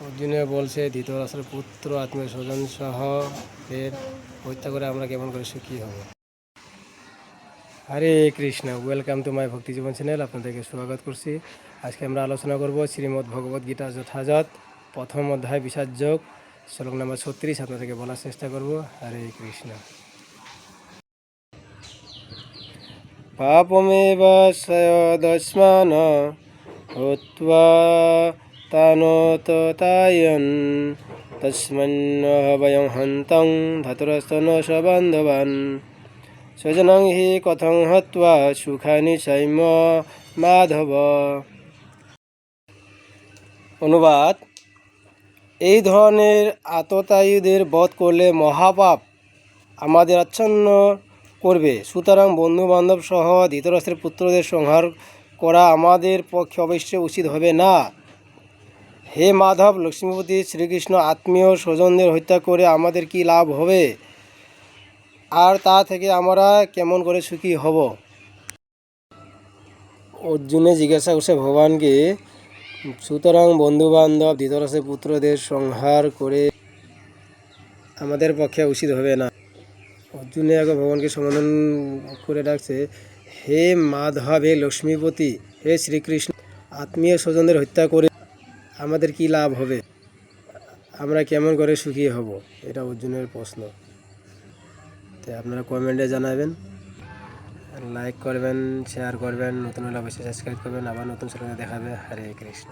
অর্জুনে বলছে ধৃতরাষ্ট্রের পুত্র আত্মীয় স্বজন সহ এর হত্যা করে আমরা কেমন করে সুখী হব। হরে কৃষ্ণ, ওয়েলকাম টু মাই ভক্তি জীবন চ্যানেল। আপনাদেরকে স্বাগত করছি। আজকে আমরা আলোচনা করব শ্রীমদ্ ভগবদ গীতা যথাযথ প্রথম অধ্যায় বিষাদ যোগ শ্লোক নম্বর 36 আপনাদেরকে বলার চেষ্টা করব। হরে কৃষ্ণ। পাপমেব সয়দস্মান হত্বা তানততায়ন তস্মন্ন বয়ং হন্তং ধাতরস্তন সবান্ধবান স্বজনং হি কথং হত্বা সুখানি চৈম মাধব। অনুবাদ: এই ধরনের আততায়ীদের বধ করলে মহাপাপ আমাদের আচ্ছন্ন করবে। সুতরাং বন্ধু বান্ধব সহ ধৃতরাষ্ট্রের পুত্রদের সংহার করা আমাদের পক্ষে অবশ্যই উচিত হবে না। হে মাধব, লক্ষ্মীপতি শ্রীকৃষ্ণ আত্মীয় স্বজনদের হত্যা করে আমাদের কি লাভ হবে, আর তা থেকে আমরা কেমন করে সুখী হব। অর্জুনে জিজ্ঞাসা করছে ভগবানকে, সুতরাং বন্ধু বান্ধব ধৃতরাষ্ট্রের পুত্রদের সংহার করে আমাদের পক্ষে উচিত হবে না। অর্জুনে আগে ভগবানকে সমাধান করে ডাকছে, হে মাধব, হে লক্ষ্মীপতি, হে শ্রীকৃষ্ণ আত্মীয় স্বজনদের হত্যা করে আমাদের কি লাভ হবে, আমরা কেমন করে সুখী হব। এটা অর্জুনের প্রশ্ন। তাই আপনারা কমেন্টে জানাবেন, লাইক করবেন, শেয়ার করবেন, নতুন হলে অবশ্যই সাবস্ক্রাইব করবেন। আবার নতুন চ্যানেলে দেখাবে। হরে কৃষ্ণ।